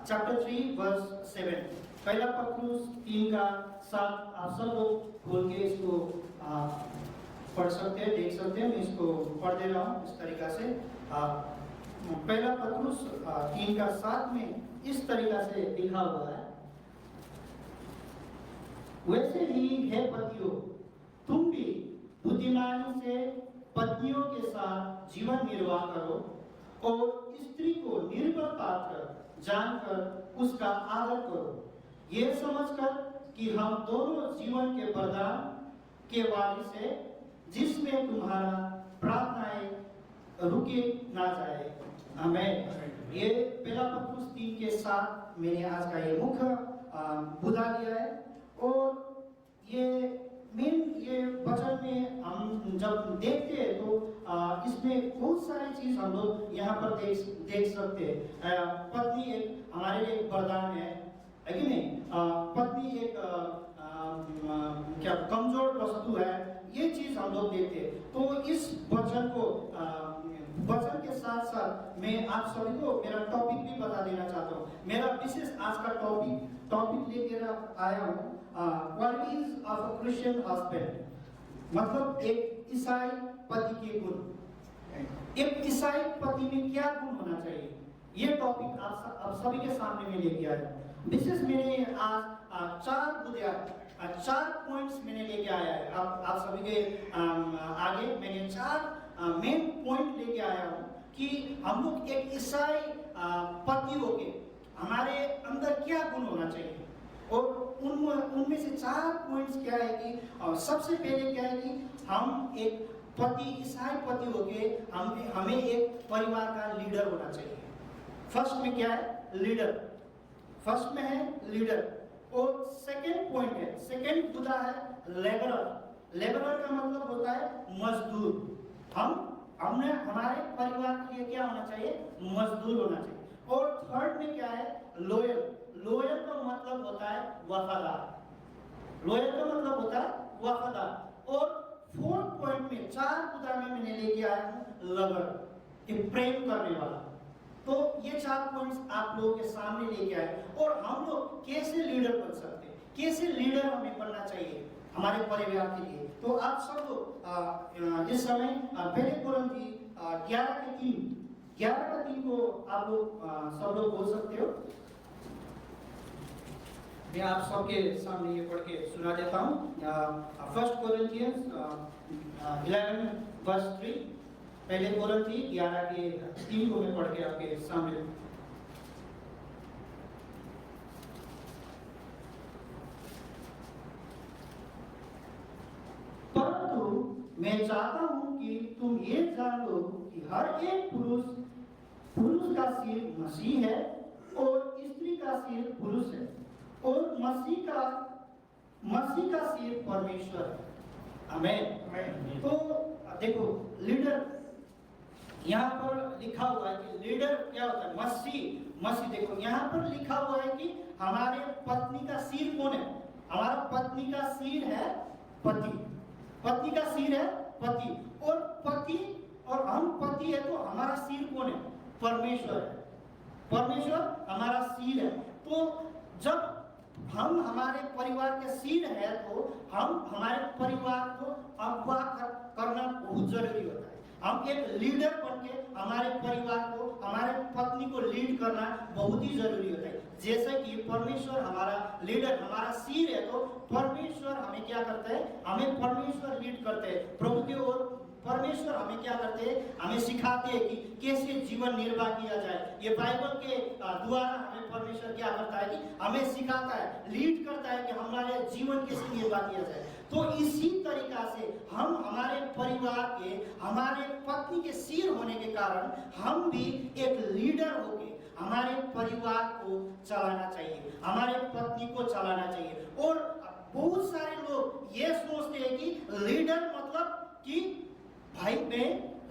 Chapter 3 verse 7। पहला पत्रुस 3:7। आप सब लोग खोल के इसको पढ़ सकते हैं, देख सकते हैं। मैं इसको पढ़ दे रहा हूँ इस तरीका से। पहला पत्रुस 3:7 में इस तरीका से लिखा हुआ है, वैसे ही हे पतियों, तुम भी बुद्धिमानी से पत्नियों के साथ जीवन निर्वाह करो और स्त्री को निर्बल पात्र जानकर उसका आदर करो, ये समझकर कि हम दोनों जीवन के वरदान के वारिस है, जिसमें तुम्हारा प्रार्थनाएं रुके ना जाए। आमीन। ये पहला पत्रुस 3:7 मैंने आज का ये मुख्य बुधा लिया है। और ये वचन में हम जब देखते हैं तो इसमें बहुत सारी चीज हम लोग यहाँ पर देख सकते हैं। पत्नी एक हमारे लिए वरदान है कि नहीं? पत्नी एक क्या कमजोर वस्तु है, ये चीज हम लोग देखते हैं। तो इस वचन के साथ साथ मैं आप सभी को मेरा टॉपिक भी बता देना चाहता हूँ। मेरा विशेष आज का टॉपिक लेकर आया हूँ, qualities of a Christian husband, मतलब एक ईसाई पति के गुण। एक ईसाई पति में क्या गुण होना चाहिए, ये टॉपिक आप सभी के सामने में लेके आया। विशेष मैंने आज चार पॉइंट्स मैंने लेके आया है। आप सभी के आगे मैंने 4 मेन पॉइंट लेके आया हूँ कि हम लोग एक ईसाई पति होके हमारे अंदर क्या गुण होना चाहिए। और उनमें से 4 पॉइंट्स क्या है कि सबसे पहले क्या है कि हम एक पति, ईसाई पति होके हमें एक परिवार का लीडर होना चाहिए। फर्स्ट में क्या है? लीडर। फर्स्ट में है लीडर। और सेकंड पॉइंट है, सेकंड बुधा है लेबरर। लेबरर का मतलब होता है मजदूर। हमने हमारे परिवार के लिए क्या होना चाहिए? मजदूर होना चाहिए। और थर्ड में क्या है? लॉयल। लॉयल का मतलब होता है वफादार। लॉयल का मतलब होता है वफादार। और फोर्थ पॉइंट में 4 बुधा में मैंने लेके आया हूं लवर, एक प्रेम करने वाला। तो ये 4 पॉइंट्स आप लोगों के सामने लेके आए। और हम लोग कैसे लीडर बन सकते हैं, कैसे लीडर हमें बनना चाहिए हमारे परिवार के लिए। तो आप सब लोग इस समय पहले कुरिन्थी 11:3 को आप लोग सब लोग बोल सकते हो। मैं आप सबके सामने ये पढ़ के सुना देता हूँ। फर्स्ट कोरिन्थियंस 11:3। पहले कुरिन्थी 11:3 को मैं पढ़ के आपके सामने। परंतु मैं चाहता हूं कि तुम ये जान लो कि हर एक पुरुष का सिर मसीह है और स्त्री का सिर पुरुष है और मसीह का सिर परमेश्वर है। आमीन। तो देखो, लीडर यहाँ पर लिखा हुआ है कि लीडर क्या होता है? मसीह। देखो यहाँ पर लिखा हुआ है कि हमारे पत्नी का सिर कौन है? हमारा पत्नी का सिर है पति। पत्नी का सिर है पति। और हम पति है तो हमारा सिर कौन है? परमेश्वर है। परमेश्वर हमारा सिर है। तो जब हम हमारे परिवार के सिर है तो हम हमारे परिवार को अगवा करना बहुत जरूरी होता है। हम एक लीडर बनके हमारे परिवार को, हमारे पत्नी को लीड करना बहुत ही जरूरी होता है। जैसे कि परमेश्वर हमारा लीडर, हमारा सिर है, तो परमेश्वर हमें क्या करता है? हमें परमेश्वर लीड करते हैं प्रभु की ओर। परमेश्वर हमें क्या करते हैं? हमें सिखाते हैं कि कैसे जीवन निर्वाह किया जाए। ये बाइबल के द्वारा हमें परमेश्वर क्या करता है कि हमें सिखाता है, लीड करता है कि हमारे जीवन कैसे निर्वाह किया जाए। तो इसी तरीका से हम हमारे परिवार के, हमारे पत्नी के सिर होने के कारण हम भी एक लीडर होके हमारे परिवार को चलाना चाहिए, हमारे पत्नी को चलाना चाहिए। और बहुत सारे लोग ये सोचते हैं कि लीडर मतलब कि भाई मैं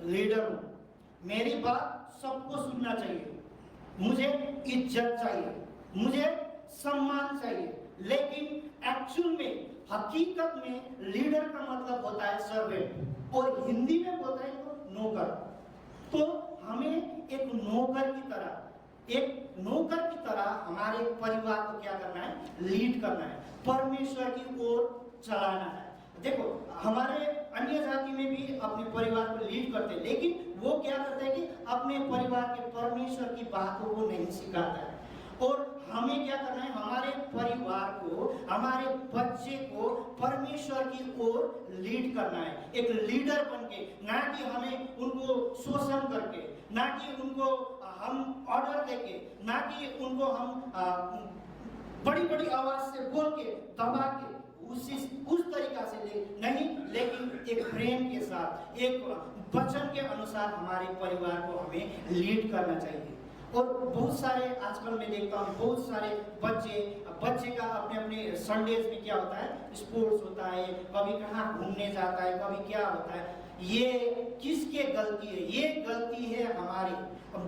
लीडर हूं, मेरी बात सबको सुनना चाहिए, मुझे इज्जत चाहिए, मुझे सम्मान चाहिए। लेकिन एक्चुअल में, हकीकत में लीडर का मतलब होता है सर्वेंट, और हिंदी में बोलते हैं तो नौकर। तो हमें एक नौकर की तरह एक नौकर की तरह हमारे परिवार को क्या करना है, लीड करना है, परमेश्वर की ओर चलाना है। देखो हमारे अन्य जाति में भी अपने परिवार को लीड करते हैं, लेकिन वो क्या करते हैं कि अपने परिवार के परमेश्वर की बातों को नहीं सिखाता है। और हमें क्या करना है, हमारे परिवार को, हमारे बच्चे को परमेश्वर की ओर लीड करना है, एक लीडर बनके, ना कि हमें उनको शोषण करके, ना कि उनको हम ऑर्डर देके, ना कि उनको हम बड़ी बड़ी आवाज से बोल के, दबा के, उस तरीका से नहीं, लेकिन एक प्रेम के साथ, एक वचन के अनुसार हमारे परिवार को हमें लीड करना चाहिए। और बहुत सारे आजकल मैं देखता हूँ, बहुत सारे बच्चे का अपने अपने संडेज में क्या होता है, स्पोर्ट्स होता है, कभी कहाँ घूमने जाता है, कभी क्या होता है। ये किसके गलती है? ये गलती है हमारी,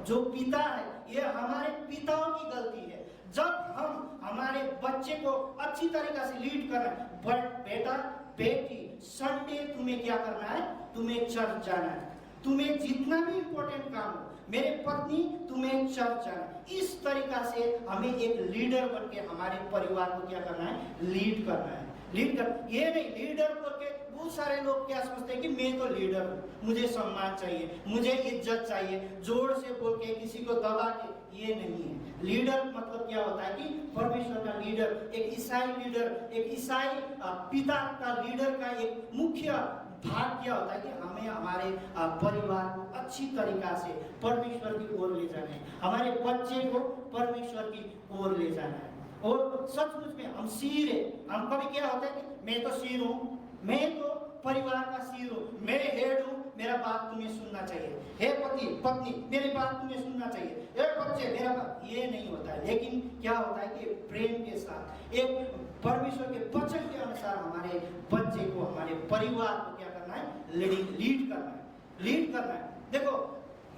जो पिता है, ये हमारे पिताओं की गलती है। जब हम हमारे बच्चे को अच्छी तरीके से लीड कर रहे हैं, बट बेटा बेटी, संडे तुम्हें क्या करना है, तुम्हें चर्च जाना है, तुम्हें जितना भी इंपॉर्टेंट काम हो, मेरे पत्नी तुम्हें चर्च जाना है। इस तरीका से हमें एक लीडर बनके हमारे परिवार को क्या करना है, लीड करना है। लीड कर, ये नहीं लीडर करके बहुत सारे लोग क्या सोचते हैं कि मैं तो लीडर हूँ, मुझे सम्मान चाहिए, मुझे इज्जत चाहिए, जोर से बोल के, किसी को दबा के। ये नहीं है। लीडर मतलब क्या होता है कि परमेश्वर का लीडर, एक ईसाई लीडर, एक ईसाई पिता का लीडर का एक मुख्य भाग क्या होता है कि हमें हमारे परिवार को अच्छी तरीका से परमेश्वर की ओर ले जाना है, हमारे बच्चे को परमेश्वर की ओर ले जाना है। और सचमुच में हम सिर है। हम कभी क्या होता है कि मैं तो सिर हूँ, मैं तो परिवार का सिर हूँ, मैं हेड हूँ, मेरा बात तुम्हें सुनना चाहिए, हे पति पत्नी मेरी बात तुम्हें सुनना चाहिए, हे बच्चे मेरा बात। ये नहीं होता है। लेकिन क्या होता है कि प्रेम के साथ, एक परमेश्वर के वचन के अनुसार हमारे बच्चे को, हमारे परिवार को क्या करना है, लीड करना है, लीड करना है। देखो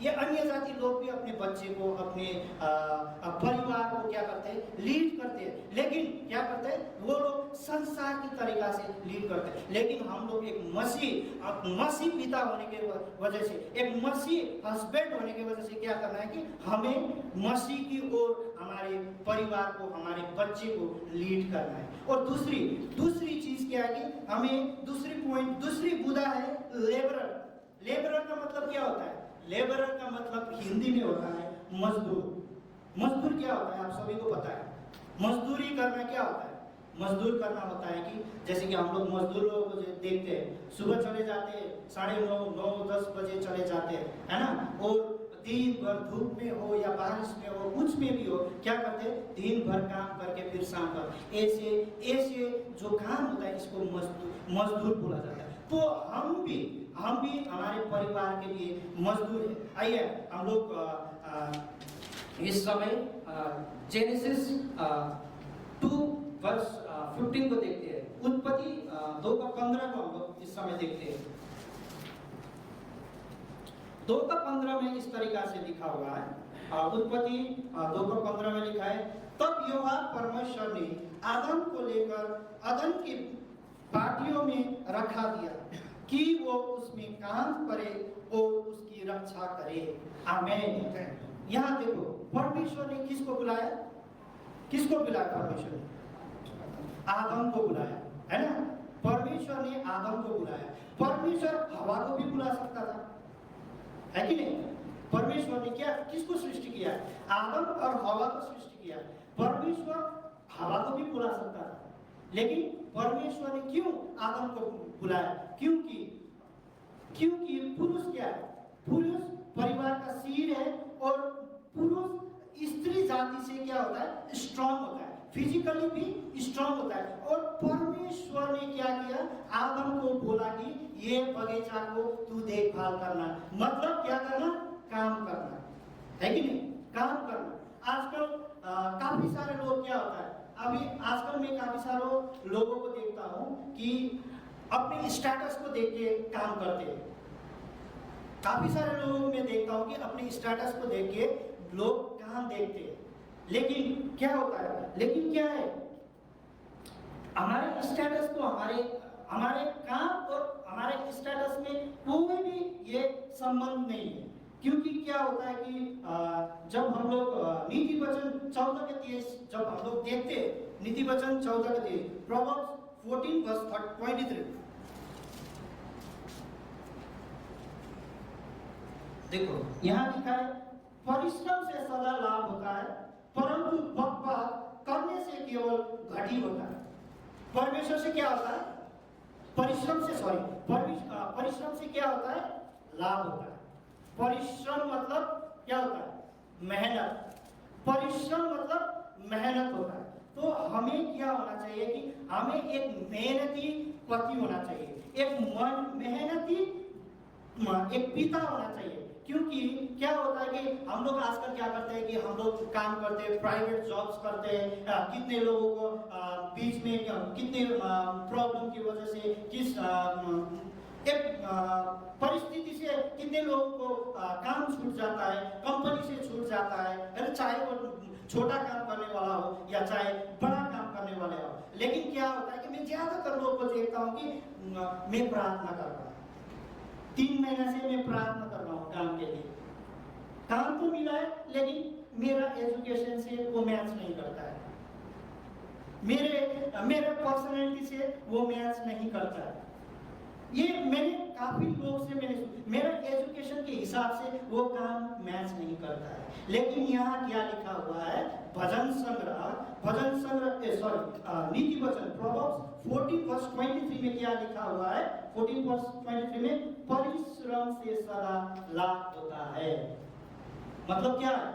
ये अन्य जाति लोग भी अपने बच्चे को, अपने परिवार को क्या करते हैं, लीड करते हैं, लेकिन क्या करते हैं, वो लोग संसार की तरीका से लीड करते हैं। लेकिन हम लोग एक मसीह पिता होने के वजह से, एक मसीह हस्बैंड होने की वजह से क्या करना है कि हमें मसीह की ओर हमारे परिवार को, हमारे बच्चे को लीड करना है। और दूसरी चीज क्या है कि हमें दूसरी बुदा है लेबरर। लेबरर का मतलब क्या होता है? लेबरर का मतलब हिंदी में होता है मजदूर। मजदूर क्या होता है, आप सभी को पता है। मजदूरी करना क्या होता है? मजदूर करना होता है कि जैसे कि हम लोग मजदूरों को देखते हैं, सुबह चले जाते हैं, 9:30-10 बजे चले जाते हैं, है ना। और दिन भर धूप में हो या बारिश में हो, कुछ में भी हो, क्या करते हैं, दिन भर काम करके फिर शाम पर ऐसे जो काम होता है, इसको मजदूर बोला जाता है। तो हम भी हमारे परिवार के लिए मजदूर है। आइए हम लोग इस समय जेनेसिस 2:15 को देखते हैं। उत्पत्ति 2:15 को हम लोग इस समय देखते हैं। 2:15 में इस तरीका से लिखा हुआ है। उत्पत्ति 2:15 में लिखा है, तब यहोवा परमेश्वर ने आदम को लेकर अदन की बाटियों में रखा दिया कि वो उसमें काम करे और उसकी रक्षा करे। आमीन। यहाँ देखो परमेश्वर ने किसको बुलाया? किसको बुलाया? परमेश्वर ने आदम को बुलाया, है ना। परमेश्वर ने आदम को बुलाया। परमेश्वर हवा को भी बुला सकता था, है कि नहीं? परमेश्वर ने क्या, किसको सृष्टि किया? आदम और हवा को सृष्टि किया। परमेश्वर हवा को भी बुला सकता था, लेकिन परमेश्वर ने क्यों आदम को बुलाया? क्योंकि पुरुष क्या है? पुरुष परिवार का सिर है, और पुरुष स्त्री जाति से क्या होता है, स्ट्रांग होता है, फिजिकली भी स्ट्रांग होता है। और परमेश्वर ने क्या किया, आदम को बोला कि ये बगीचा को तू देखभाल करना, मतलब क्या करना, काम करना, है कि नहीं? काम करना। आजकल काफी सारे लोग क्या होता है, अभी आजकल मैं काफी सारे लोगों को देखता हूँ कि अपने स्टेटस को देख के काम करते हैं। काफी सारे लोगों में देखता हूँ कि अपने स्टेटस को देख के लोग काम देखते हैं। लेकिन क्या होता है, लेकिन क्या है, हमारे स्टेटस को, हमारे काम और हमारे स्टेटस में कोई भी ये संबंध नहीं है। क्योंकि क्या होता है कि जब हम लोग नीति वचन 14 के 23 जब हम लोग देखते नीति वचन 14 के 23 प्रोवर्ब्स 14 वर्स 23 देखो यहाँ लिखा है परिश्रम से सदा लाभ होता है परंतु बकवाद करने से केवल घटी होता है। परमेश्वर से क्या होता है? परिश्रम से परिश्रम से क्या होता है? लाभ होता है। परिश्रम मतलब क्या होता है? मेहनत। परिश्रम मतलब मेहनत होता है। तो हमें क्या होना चाहिए कि हमें एक मेहनती पति होना चाहिए, एक मेहनती एक पिता होना चाहिए। क्योंकि क्या होता है कि हम लोग आजकल क्या करते हैं कि हम लोग काम करते हैं, प्राइवेट जॉब्स करते हैं, कितने लोगों को बीच में कितने प्रॉब्लम की वजह से किस एक परिस्थिति से कितने लोगों को काम छूट जाता है, कंपनी से छूट जाता है, चाहे वो छोटा काम करने वाला हो या चाहे बड़ा काम करने वाले हो। लेकिन क्या होता है कि मैं ज्यादातर लोगों को देखता हूँ कि मैं प्रार्थना कर रहा हूँ, 3 महीने से मैं प्रार्थना कर रहा हूँ काम के लिए, काम तो मिला है लेकिन मेरा एजुकेशन से वो मैच नहीं करता है, मेरे पर्सनैलिटी से वो मैच नहीं करता है। ये मैंने काफी लोगों से मेरा एजुकेशन के हिसाब से वो काम मैच नहीं करता है। लेकिन यहाँ क्या लिखा हुआ है? भजन संग्रह नीति वचन प्रोवर्ब्स 14 वर्स 23 में क्या लिखा हुआ है? 14 वर्स 23 में परिश्रम से सदा लाभ होता है। मतलब क्या है?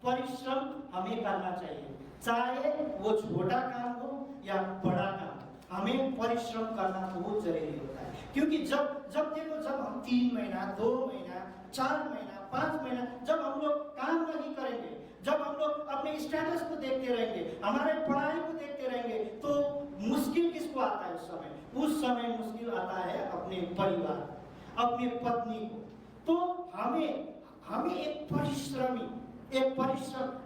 परिश्रम हमें करना चाहिए, चाहे वो छोटा काम हो या बड़ा काम, हमें परिश्रम करना बहुत जरूरी होता है। क्योंकि जब देखो जब हम 3 महीना 2 महीना 4 महीना 5 महीना जब हम लोग काम नहीं करेंगे, जब हम लोग अपने स्टेटस को देखते रहेंगे, हमारे पढ़ाई को देखते रहेंगे, तो मुश्किल किसको आता है? उस समय मुश्किल आता है अपने परिवार, अपने पत्नी को। तो हमें एक परिश्रम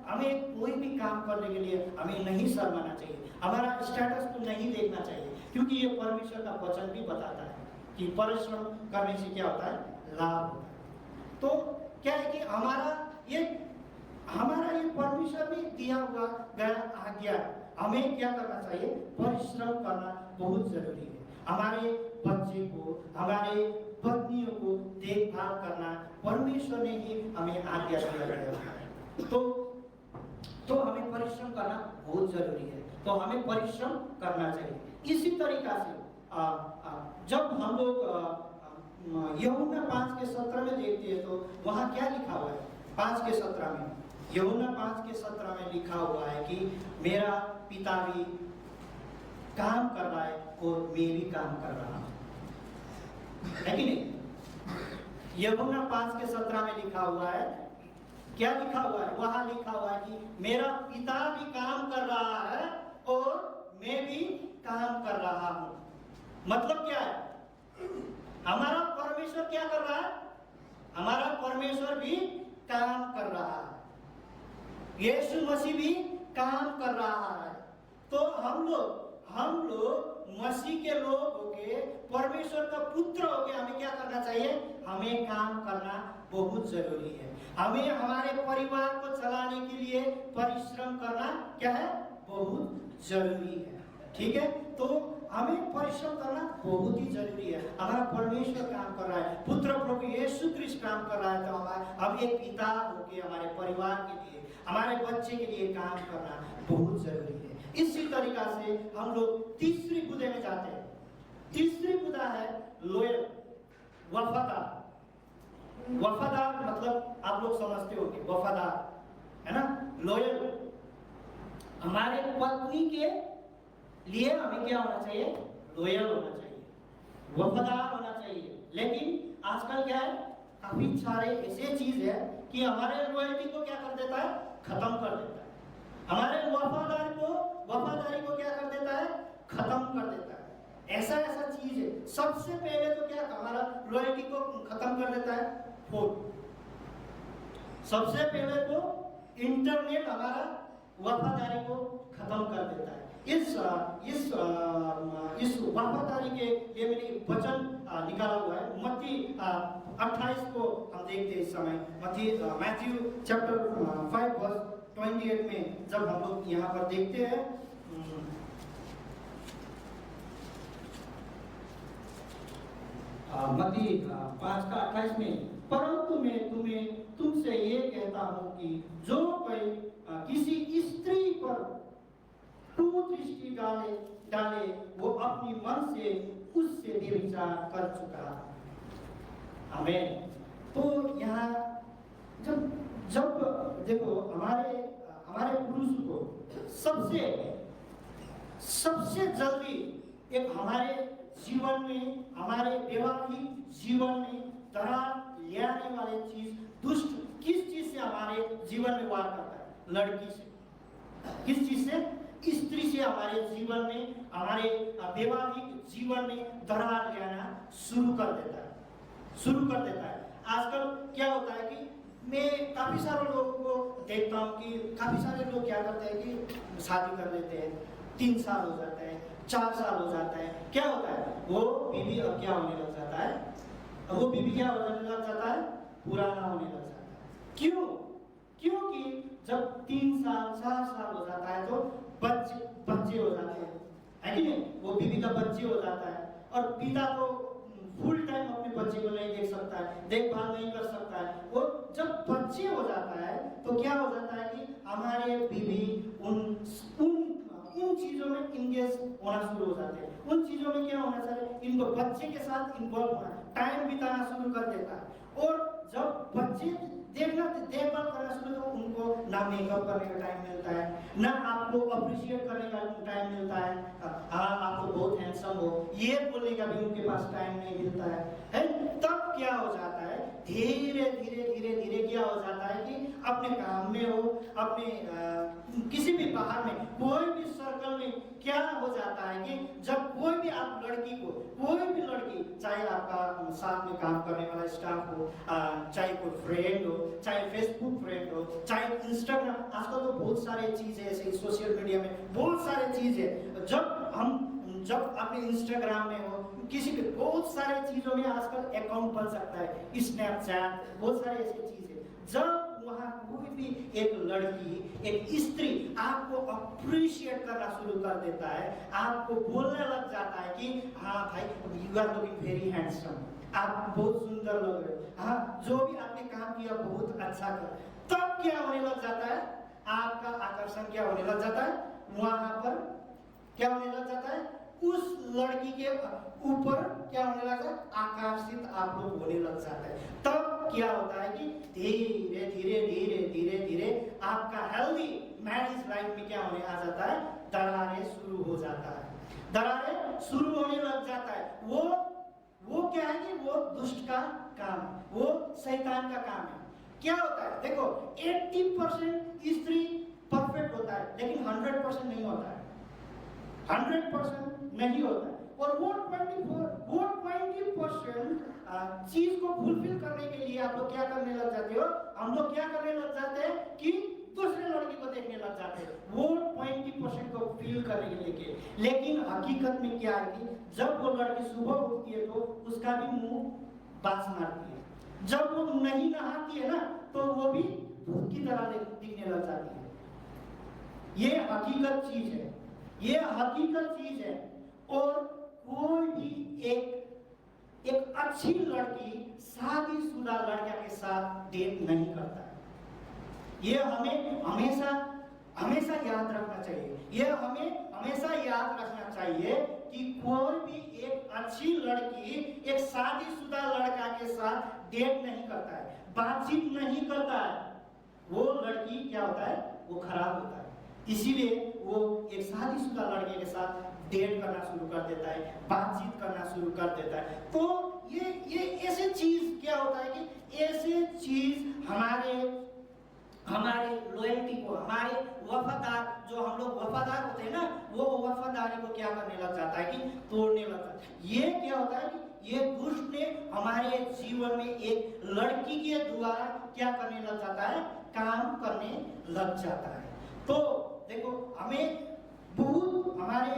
हमें कोई भी काम करने के लिए हमें नहीं शर्माना चाहिए, हमारा स्टेटस को नहीं देखना चाहिए। क्योंकि ये परमेश्वर का वचन भी बताता है कि परिश्रम करने से क्या होता है? लाभ होता है। तो क्या है कि हमारा ये परमेश्वर में दिया हुआ गया आज्ञा, हमें क्या करना चाहिए? परिश्रम करना बहुत जरूरी है। हमारे बच्चे को, हमारे पत्नियों को देखभाल करना परमेश्वर ने ही हमें आज्ञा दिया है। तो हमें परिश्रम करना बहुत जरूरी है, तो हमें परिश्रम करना चाहिए। इसी तरीका से जब हम लोग यूहन्ना 5 के 17 में देखते हैं तो वहां क्या लिखा हुआ है? 5 के 17 में, यूहन्ना 5 के 17 में लिखा हुआ है कि मेरा पिता भी काम कर रहा है और मैं भी काम कर रहा हूं, है कि नहीं? यूहन्ना 5 के 17 में लिखा हुआ है, क्या लिखा हुआ है? वहां लिखा हुआ है कि मेरा पिता भी काम कर रहा है और मैं भी काम कर रहा हूं। मतलब क्या है? हमारा परमेश्वर क्या कर रहा है? हमारा परमेश्वर भी काम कर रहा है, यीशु मसीह भी काम कर रहा है। तो हम लोग मसीह के लोग होके, परमेश्वर का पुत्र होके हमें क्या करना चाहिए? हमें काम करना बहुत जरूरी है। हमें हमारे परिवार को चलाने के लिए परिश्रम करना क्या है? बहुत जरूरी है। ठीक है, तो हमें परिश्रम करना बहुत ही जरूरी है। हमारा परमेश्वर काम कर रहा है, पुत्र प्रभु यीशु ख्रिस्ट काम कर रहा है, तो हम एक पिता होके हमारे परिवार के लिए, हमारे बच्चे के लिए काम करना बहुत जरूरी है। इसी तरीका से हम लोग तीसरी बुद्धि में जाते हैं। तीसरी बुद्धि है लोयल, वफादार। वफादार मतलब आप लोग समझते होंगे, वफादार है ना? लोयल, हमारे पत्नी के लिए हमें क्या होना चाहिए? लोयल होना चाहिए, वफादार होना चाहिए। लेकिन आजकल क्या है? काफी सारे ऐसे चीज है कि हमारे लॉयल्टी को क्या कर देता है? खत्म कर देता है। हमारे वफादारी को क्या कर देता है? खत्म कर देता है। ऐसा चीज है। सबसे पहले तो क्या हमारा लॉयल्टी को खत्म कर देता है? फोन। सबसे पहले तो इंटरनेट हमारा वफादारी को खत्म कर देता है। इस वफादारी के लिए मैंने वचन निकाला हुआ है। मत्ती 28 को हम देखते हैं इस समय। मैथ्यू चैप्टर 5 वर्स 28 में जब हम लोग यहाँ पर देखते हैं, मत्ती 5:28 में, परंतु मैं तुमसे ये कहता हूँ कि जो कोई किसी स्त्री पर दृष्टि डाले वो अपनी मन से उससे व्यभिचार कर चुका। आमीन। तो यहाँ जब देखो हमारे पुरुष को सबसे जल्दी एक हमारे जीवन में, हमारे वैवाहिक जीवन में दरार ले आने वाली चीज, दुष्ट किस चीज से हमारे जीवन में वार करता है? लड़की से। किस चीज से? स्त्री से हमारे जीवन में, हमारे वैवाहिक जीवन में दरार ले आना शुरू कर देता है। आजकल क्या होता है कि मैं काफी सारे लोगों को देखता हूँ कि काफी सारे लोग क्या करते हैं कि शादी कर लेते हैं, 3 साल हो जाता है, 4 साल हो जाता है, क्या होता है वो बीवी अब क्या होने लग जाता है, पुराना होने लग जाता है। क्योंकि जब 3 साल 4 साल हो जाता है तो बच्चे हो जाते हैं, है कि नहीं? वो बीवी का बच्चे हो जाता है और पिता तो फुल टाइम अपने बच्चे को नहीं देख सकता है, देखभाल नहीं कर सकता है। वो जब बच्चे हो जाता है तो क्या हो जाता है कि हमारे बीवी उन चीजों में इंगेज होना शुरू हो जाते हैं। उन चीजों में क्या होना चाहिए, इनको बच्चे के साथ इन्वॉल्व होना, टाइम बिताना शुरू कर देता है। और जब बच्चे देखभाल करना शुरू तो उनको ना मेकअप करने का टाइम मिलता है, ना आपको अप्रिशिएट करने का टाइम मिलता है, हाँ आप तो बहुत हैंडसम हो, ये बोलने का भी उनके पास टाइम नहीं मिलता है। तब क्या हो जाता है, धीरे धीरे क्या हो जाता है कि अपने काम में हो, अपने किसी भी बाहर में, कोई भी सर्कल में क्या हो जाता है कि जब कोई भी लड़की, चाहे आपका साथ में काम करने वाला स्टाफ हो, चाहे कोई फ्रेंड हो, चाहे फेसबुक फ्रेंड हो, चाहे इंस्टाग्राम, आजकल तो बहुत सारे चीजें ऐसे सोशल मीडिया में बहुत सारे चीजें, जब अपने इंस्टाग्राम में हो, किसी भी बहुत सारे चीजों में आजकल अकाउंट बन सकता है, स्नैपचैट, बहुत सारे ऐसी चीजें। जब वहां कोई भी एक लड़की, एक स्त्री आपको अप्रिशिएट करना शुरू कर देता है, आपको बोलने लग जाता है कि हाँ भाई you are looking very handsome, आप बहुत सुंदर लग रहे हो, हाँ जो भी आपने काम किया बहुत अच्छा कर, तब क्या होने लग जाता है, आपका आकर्षण क्या होने लग जाता है, वहां पर क्या होने लग जाता है, उस लड़की के ऊपर क्या होने लगा, आकर्षित आप लोग होने लग जाते हैं। तब क्या होता है कि धीरे धीरे आपका हेल्दी मैरिज लाइफ में क्या होने आ जाता है, दरारें शुरू हो जाता है, दरारें शुरू होने लग जाता है। वो क्या है कि वो दुष्ट का काम, वो शैतान का काम है। क्या होता है, देखो 80% स्त्री परफेक्ट होता है, लेकिन 100% नहीं होता है, 100% नहीं होता है। और वो 20% चीज को फुलफिल करने के लिए आप लोग क्या करने लग जाते हो, हम लोग क्या करने लग जाते हैं कि दूसरे लड़की को देखने लग जाते हैं, वो 20% को फील करने के लिए। लेकिन हकीकत में क्या है कि जब वो लड़की सुबह उठती है तो उसका भी मुंह बास मारती है, जब वो नहीं नहाती है ना तो वो भी भूत की तरह दिखने लग जाती है। ये हकीकत चीज है, ये हकीकत चीज है। और कोई भी एक अच्छी लड़की शादीशुदा लड़का के साथ डेट नहीं करता है। ये हमें हमेशा याद रखना चाहिए, ये हमें हमेशा याद रखना चाहिए कि कोई भी एक अच्छी लड़की एक शादीशुदा लड़का के साथ डेट नहीं करता है, बातचीत नहीं करता है, वो लड़की क्या होता है, वो खराब होता है। इसीलिए वो एक शादीशुदा लड़के के साथ डेट करना शुरू कर देता है, बातचीत करना शुरू कर देता है। तो ये ऐसे चीज क्या होता है कि ऐसे चीज हमारे लॉयल्टी को, हमारे वफादार, जो हम लोग वफादार होते हैं ना, वो वफादारी को क्या करने लग जाता है कि तोड़ने लग जाता है। ये क्या होता है कि ये दुष्ट ने हमारे जीवन में एक लड़की के द्वारा क्या करने लग जाता है, काम करने लग जाता है। तो देखो हमें बहुत हमारे,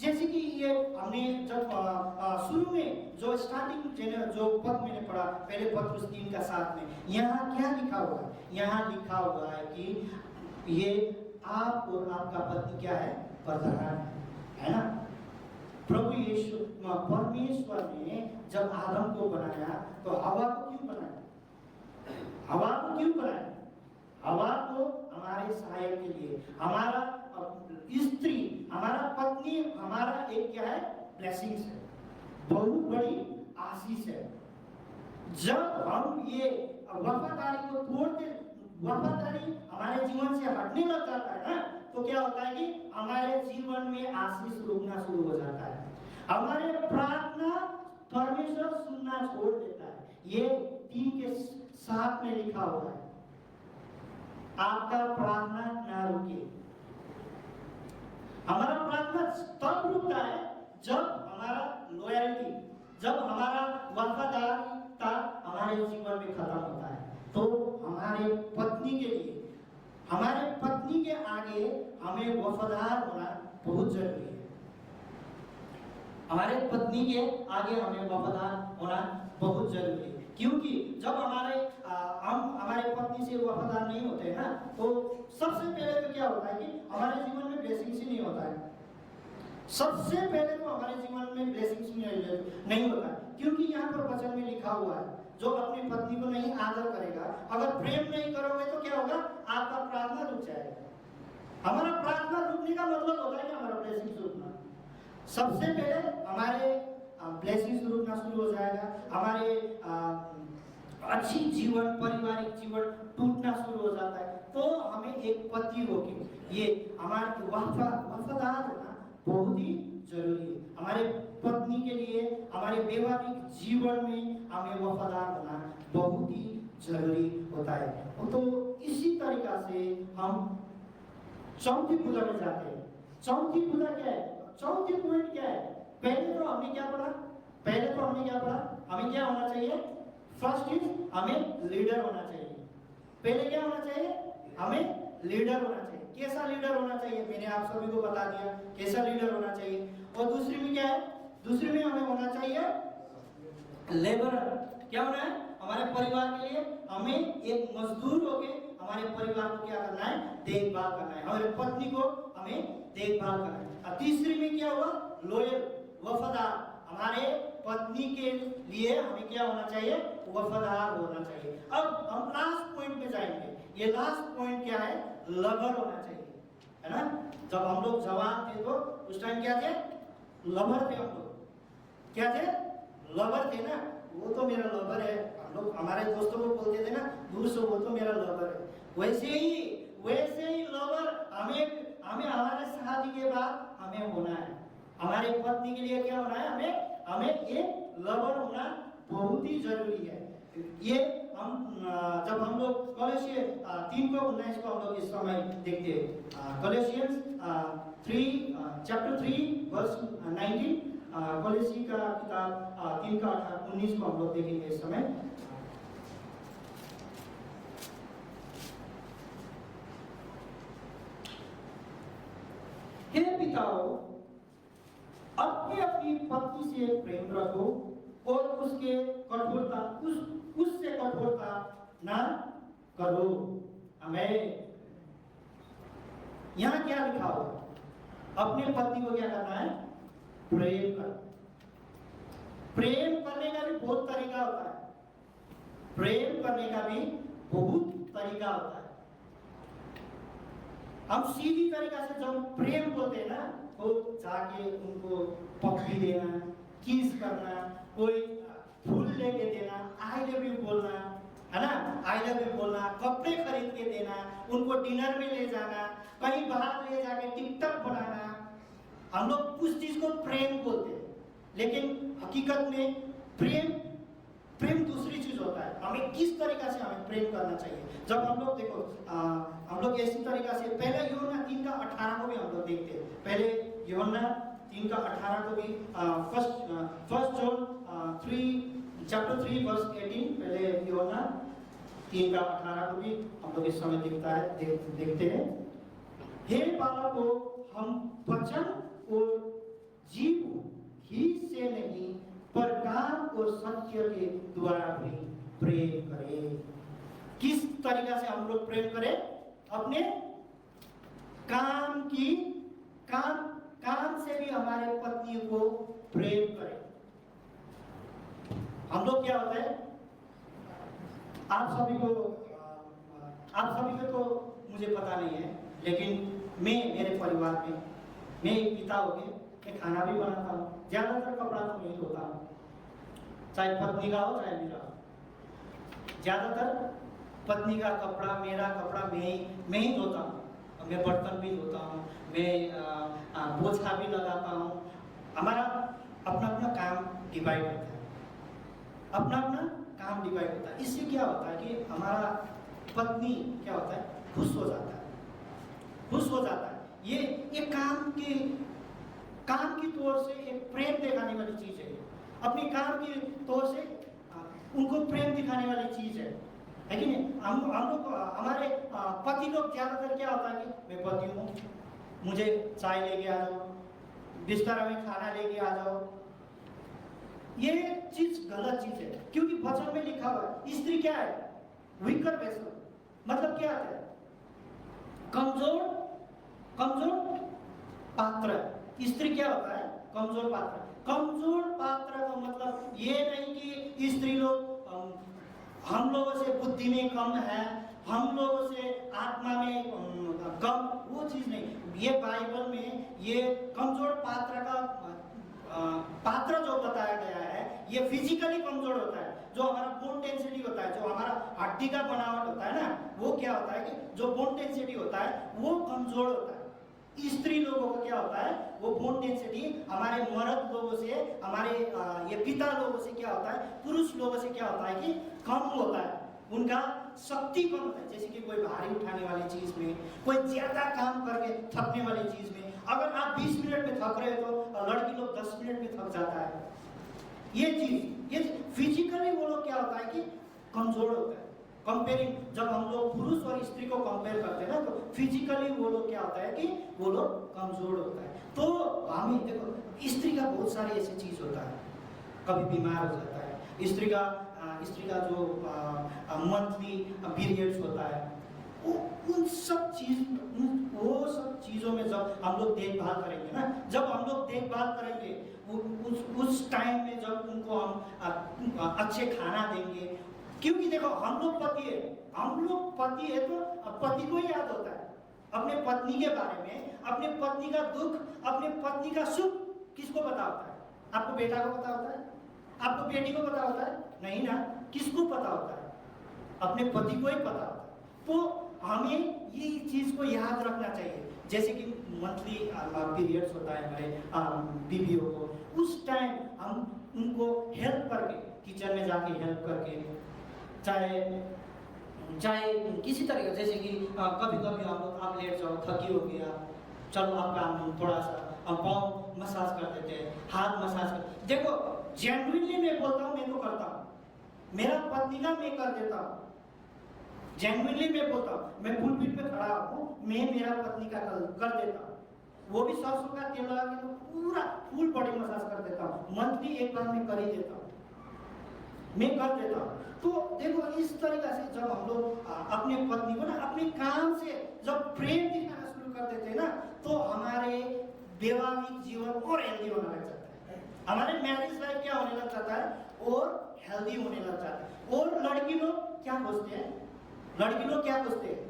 जैसे कि ये हमने जब शुरू में जो स्टार्टिंग जो पद मैंने पढ़ा पहले पत्रुस 3:7 में, यहाँ क्या लिखा हुआ है? यहाँ लिखा हुआ है कि ये आप और आपका पत्नी क्या है? प्रधान है ना। प्रभु यीशु परमेश्वर ने जब आदम को बनाया तो हवा को क्यों बनाया? हवा को क्यों बनाया? हवा को हमारे सहायक के लिए, हमारा स्त्री, हमारा पत्नी, हमारा एक क्या है? ब्लेसिंग्स है, बहुत बड़ी आशीष है। जब हम ये वफादारी को तोड़ते, वफादारी हमारे जीवन से हटने लग जाता है ना, तो क्या होता है कि हमारे जीवन में आशीष रुकना शुरू हो जाता है, हमारे प्रार्थना परमेश्वर सुनना छोड़ देता है। ये 3:7 में लिखा हुआ है, आपका प्रार्थना ना रुके। हमारा प्रार्थना तब रुकता है जब हमारा लॉयल्टी, जब हमारा वफादारिता हमारे जीवन में खत्म होता है। तो हमारे पत्नी के लिए, हमारे पत्नी के आगे हमें वफादार होना बहुत जरूरी है। हमारे पत्नी के आगे हमें वफादार होना बहुत जरूरी है, क्योंकि जब हम हमारे पत्नी से वफादार नहीं होते ना, तो सबसे पहले तो क्या होता है कि हमारे जीवन में ब्लेसिंग्स ही नहीं होता है। सबसे पहले तो हमारे जीवन में ब्लेसिंग्स नहीं होता है, क्योंकि यहाँ पर वचन में लिखा हुआ है, जो अपनी पत्नी को नहीं आदर करेगा, अगर प्रेम नहीं करोगे तो क्या होगा? आपका प्रार्थना रुक जाएगा। हमारा प्रार्थना रुकने का मतलब होता है कि हमारा ब्लेसिंग्स रुकना। सबसे पहले हमारे ब्लेसिंग्स रुकना शुरू हो जाएगा, हमारे अच्छी जीवन, पारिवारिक जीवन टूटना शुरू हो जाता है। तो हमें एक पति होके ये हमारे वफादार होना बहुत ही जरूरी है। हमारे पत्नी के लिए, हमारे वैवाहिक जीवन में हमें वफादार होना बहुत ही जरूरी होता है। तो इसी तरीका से हम चौथी पूजा में जाते हैं। चौथी पूजा क्या है? चौथी पॉइंट क्या है? पहले तो हमने क्या पढ़ा? हमें क्या होना चाहिए? फर्स्ट इज हमें लीडर होना चाहिए। पहले क्या होना चाहिए? हमें लीडर होना चाहिए। कैसा लीडर होना चाहिए? मैंने आप सभी को बता दिया कैसा लीडर होना चाहिए। और दूसरी में क्या है? दूसरी में हमें होना चाहिए लेबरर। क्या होना है? हमारे परिवार के लिए हमें एक मजदूर होके हमारे परिवार को क्या करना है? देखभाल करना है। हमारे पत्नी को हमें देखभाल करना है। और तीसरी में क्या हुआ? लॉयल, वफादार। हमारे पत्नी के लिए हमें क्या होना चाहिए? वफादार होना चाहिए। अब हम लास्ट पॉइंट पे जाएंगे। ये लास्ट पॉइंट क्या है? लवर होना चाहिए, है ना। जब हम लोग जवान थे तो उस टाइम क्या थे? लवर थे हम लोग। क्या थे? लवर थे ना। वो तो मेरा लवर है, हम लोग हमारे दोस्तों को बोलते थे ना, दूर से वो तो मेरा लवर है। वैसे ही लवर हमें हमारे शादी के बाद हमें होना है। हमारे पत्नी के लिए क्या होना है? हमें एक लवर होना बहुत ही जरूरी है। ये जब हम लोग कॉलेशियन 3:19 को हम लोग इस समय देखते हैं। कॉलेशियंस 3 चैप्टर 3 वर्स 19, कॉलेसी का किताब 3:19 को हम लोग देखेंगे इस समय। हे पिताओं, अपनी पत्नी से प्रेम रखो और उससे कठोरता ना करो। हमें यहाँ क्या लिखा हुआ? अपने पत्नी को क्या करना है? प्रेम कर। प्रेम करने का भी बहुत तरीका होता है। प्रेम करने का भी बहुत तरीका होता है। हम सीधी तरीका से जब प्रेम बोलते हैं ना, तो जाके उनको पप्पी देना, किस करना, कोई फूल लेके देना, आई लव यू बोलना, है ना, आई लव यू बोलना, कपड़े खरीद के देना, उनको डिनर में ले जाना, कहीं बाहर ले जाके टिकटॉक बनाना, हम लोग उस चीज को प्रेम बोलते हैं। लेकिन हकीकत में प्रेम दूसरी चीज होता है। हमें किस तरीका से हमें प्रेम करना चाहिए? जब हम लोग देखो हम लोग ऐसी तरीका से पहले यूहन्ना 3:18 को भी हम लोग देखते हैं। पहले यूहन्ना 3:18 को भी फर्स्ट जॉन 3 चैप्टर 3 वर्स 18, पहले यूहन्ना 3:18 को भी हम लोग इस समय देखते हैं। हे बालकों, हम वचन और जीव ही से नहीं पर काम और सत्य के द्वारा भी प्रेम करें। किस तरीका से हम लोग प्रेम करें? अपने काम से भी हमारे पत्नी को प्रेम करें। हम लोग क्या होता है, आप सभी को तो मुझे पता नहीं है, लेकिन मैं मेरे परिवार में, मैं एक पिता हो गए, मैं खाना भी बनाता हूँ, ज्यादातर कपड़ा तो नहीं धोता हूँ, चाहे पत्नी का हो चाहे मेरा हो। ज्यादातर पत्नी का कपड़ा, मेरा कपड़ा मैं ही धोता हूँ। मैं बर्तन भी धोता हूँ, मैं पोछा भी लगाता हूँ। हमारा अपना अपना काम डिवाइड होता है, अपना अपना काम डिवाइड होता है। इससे क्या होता है कि हमारा पत्नी क्या होता है, खुश हो जाता है, खुश हो जाता है। ये एक काम की तौर से एक प्रेम दिखाने वाली चीज है, अपनी काम की तौर से उनको प्रेम दिखाने वाली चीज है कि नहीं? हम लोग, हमारे पति लोग ज्यादातर क्या होता है कि मैं पति हूँ, मुझे चाय लेके आ जाओ, बिस्तर में खाना लेके आ जाओ। ये चीज गलत चीज है, क्योंकि वचन में लिखा हुआ है स्त्री क्या है, वीकर वेसल, मतलब क्या है, कमजोर पात्र। स्त्री क्या होता है, कमजोर पात्र। कमजोर पात्र का मतलब ये नहीं कि स्त्री लोग हम लोगों से बुद्धि में कम है, हम लोगों से आत्मा में कम, वो चीज नहीं। ये बाइबल में ये कमजोर पात्र का पात्र जो बताया गया है, ये फिजिकली कमजोर होता है। जो हमारा बोन डेंसिटी होता है, जो हमारा हड्डी का बनावट होता है ना, वो क्या होता है कि जो बोन डेंसिटी होता है वो कमजोर होता है। स्त्री लोगों को क्या होता है, वो बोन डेंसिटी हमारे मर्द लोगों से, हमारे ये पिता लोगों से क्या होता है, पुरुष लोगों से क्या होता है कि कम होता है, उनका शक्ति कम होता है। जैसे कि कोई भारी उठाने वाली चीज में, कोई ज्यादा काम करके थकने वाली चीज में, अगर आप 20 मिनट में थक रहे हो तो लड़की लोग 10 मिनट में थक जाता है। ये फिजिकली वो लोग क्या होता है कि कमजोर होता है। कंपेयरिंग, जब हम लोग पुरुष और स्त्री को कंपेयर करते हैं ना, तो फिजिकली वो लोग क्या होता है कि वो लोग कमजोर होता है। तो हमें देखो, स्त्री का बहुत सारे ऐसे चीज होता है, कभी बीमार हो जाता है स्त्री का जो मंथली पीरियड्स होता है, वो सब चीजों में जब हम लोग देखभाल करेंगे ना, जब हम लोग देखभाल करेंगे उस टाइम में, जब उनको हम अच्छे खाना देंगे, क्योंकि देखो हम लोग पति है तो पति को ही याद होता है अपने पत्नी के बारे में, अपने पत्नी का दुख, अपने पत्नी का सुख किसको पता होता है? आपको बेटा को पता होता है? आपको बेटी को पता होता है? नहीं ना, किसको पता होता है? अपने पति को ही पता होता है। तो हमें ये चीज को याद रखना चाहिए। जैसे कि मंथली पीरियड्स होता है हमारे बीवियों को, उस टाइम हम उनको हेल्प करके, किचन में जाके हेल्प करके, चाहे किसी तरीके, जैसे कि कभी कभी हम लोग, आप लेट जाओ, थकी हो गया, चलो आपका हम थोड़ा सा पाँव मसाज कर देते हैं, हाथ मसाज कर। देखो जेन्युइनली मैं बोलता हूँ, मैं तो करता हूँ, मेरा पत्नी का मैं कर देता हूँ, जेन्युइनली मैं बोलता हूँ। मैं पुलपिट पे खड़ा हूँ, मैं मेरा पत्नी का कर देता हूँ, वो भी सरसों का तेल लगा के पूरा फुल बॉडी मसाज कर देता हूँ। मंथली एक बार मैं कर ही देता हूँ, मैं कर देता हूँ। तो देखो इस तरीके से जब हम लोग अपने पत्नी को ना अपने काम से जब प्रेम दिखाना शुरू कर देते हैं ना, तो हमारे वैवाहिक जीवन और हेल्दी होने लग जाता है, हमारे मैरिज लाइफ क्या होने लग जाता है और हेल्दी होने लग जाता है। और लड़की लोग क्या सोचते हैं, लड़की लोग क्या सोचते हैं,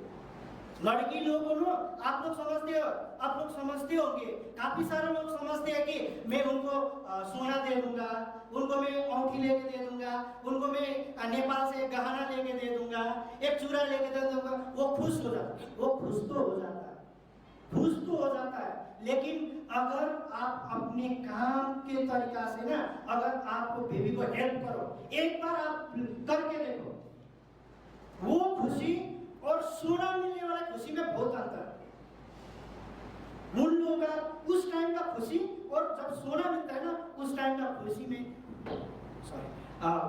लड़की लोगों को आप लोग समझते हो, आप लोग समझते होंगे, काफी सारे लोग समझते हैं कि मैं उनको सोना दे दूंगा, उनको मैं औंठी लेके दे दूंगा, उनको मैं नेपाल से गहना लेके दे दूंगा, एक चूड़ा लेके दे दूंगा, वो खुश हो जाता है, वो खुश तो हो जाता है, खुश तो हो जाता है। लेकिन अगर आप अपने काम के तरीका से ना, अगर आपको बेबी को हेल्प करो, एक बार आप करके देखो, वो खुशी और सोना मिलने वाला खुशी में बहुत अंतर है। उन लोगों का उस टाइम का खुशी और जब सोना मिलता है ना, उस टाइम का खुशी में,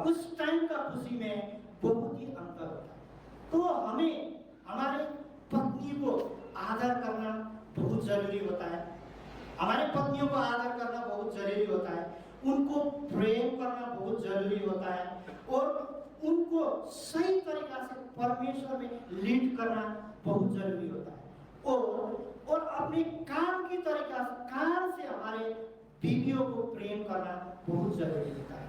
उस टाइम का खुशी में बहुत ही अंतर होता है। तो हमें हमारे पत्नी को आदर करना बहुत जरूरी होता है। हमारे पत्नियों को आदर करना बहुत जरूरी होता है, उनको प्रेम करना बहुत जरूरी होता है और उनको सही तरीका से परमेश्वर में लीड करना बहुत जरूरी होता है। और अपने काम की तरीका से, काम से हमारे बीवियों को प्रेम करना बहुत जरूरी होता है।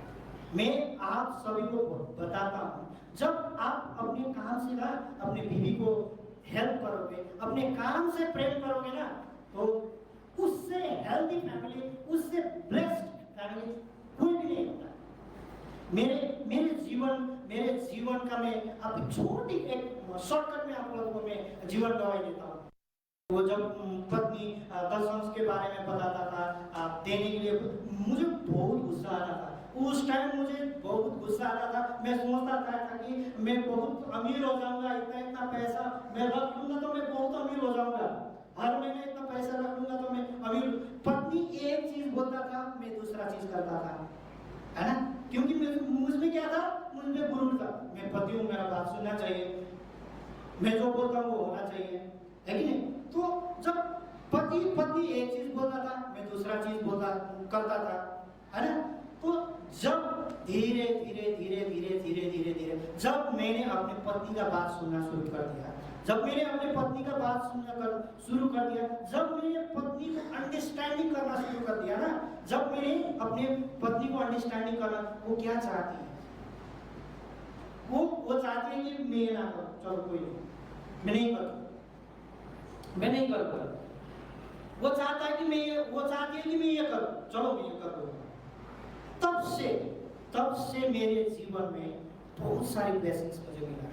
मैं आप सभी को बताता हूँ, जब आप अपने काम से ना अपने बीवी को हेल्प करोगे, अपने काम से प्रेम करोगे ना, तो उससे हेल्दी फैमिली, उससे ब्लेस्ड फैमिली कोई भी नहीं होता। मेरे जीवन का मैं अब छोटी एक शॉर्टकट में आप लोगों को मैं जीवन गवाही देता हूँ। वो जब पत्नी दशंश के बारे में बताता था देने के लिए, मुझे बहुत गुस्सा आता था। उस टाइम मुझे बहुत गुस्सा आता था। मैं सोचता था कि मैं बहुत अमीर हो जाऊंगा, इतना पैसा मैं रख लूंगा तो मैं बहुत अमीर हो जाऊंगा, हर महीने इतना पैसा रख लूंगा तो मैं अमीर। पत्नी एक चीज बोलता था, मैं दूसरा चीज करता था, है ना, क्योंकि मुझमें क्या था, मुझमें गुरूर था। मैं पति हूँ, मेरा बात सुनना चाहिए, मैं जो बोलता हूँ वो होना चाहिए, है कि नहीं। तो जब पति एक चीज बोलता था, मैं दूसरा चीज करता था, है ना। तो जब धीरे धीरे जब मैंने अपने पत्नी का बात सुनना शुरू कर दिया, जब मैंने अपने पत्नी का बात सुनना शुरू कर दिया, जब मैंने पत्नी को अंडरस्टैंडिंग करना शुरू कर दिया ना, जब मैंने अपने पत्नी को अंडरस्टैंडिंग करना, वो क्या चाहती है, वो चाहती है कि मैं ना करूं, चलो कोई नहीं, मैं नहीं करूंगा। वो चाहता है कि वो चाहती है कि मैं ये करूं, चलो मैं ये कर लूंगा। तब से मेरे जीवन में बहुत सारी ब्लेसिंग्स मुझे मिला है।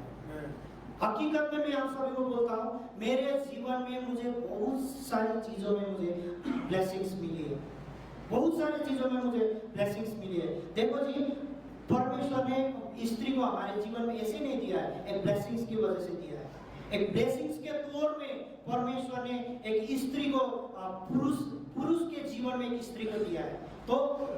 हकीकत में मैं आप सभी को बोलता हूँ, मेरे जीवन में मुझे बहुत सारी चीजों में मुझे ब्लेसिंग्स मिली है, बहुत सारी चीजों में मुझे ब्लेसिंग्स मिली है। देखो जी, परमेश्वर ने स्त्री को हमारे जीवन में ऐसे नहीं दिया है, एक ब्लेसिंग्स की वजह से दिया है। एक ब्लेसिंग्स के तौर में परमेश्वर ने एक स्त्री को पुरुष के जीवन में एक स्त्री को दिया है। तो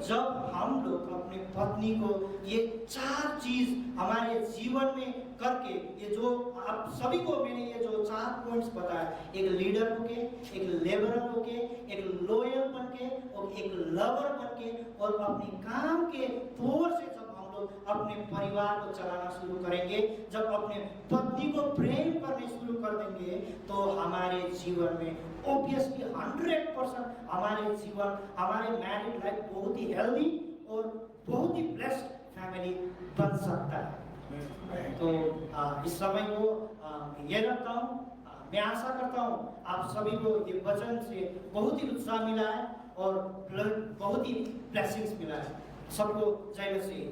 जब हम लोग अपने पत्नी को ये 4 चीज हमारे जीवन में करके, ये जो आप सभी को मैंने ये जो 4 पॉइंट्स बताया, एक लीडर होके, एक लेबरर होके, एक लॉयल बनके और एक लवर बनके, और अपने काम के तौर से जब हम लोग अपने परिवार को चलाना शुरू करेंगे, जब अपने पत्नी को प्रेम करने शुरू कर देंगे, तो हमारे जीवन में ऑब्वियसली 100% हमारे जीवन, हमारे मैरिड लाइफ बहुत ही हेल्दी और बहुत ही ब्लेस्ड फैमिली बन सकता है। तो इस समय को ये रखता हूँ। मैं आशा करता हूँ आप सभी को ये वचन से बहुत ही उत्साह मिला है और बहुत ही ब्लेसिंग्स मिला है। सबको जय मसीह।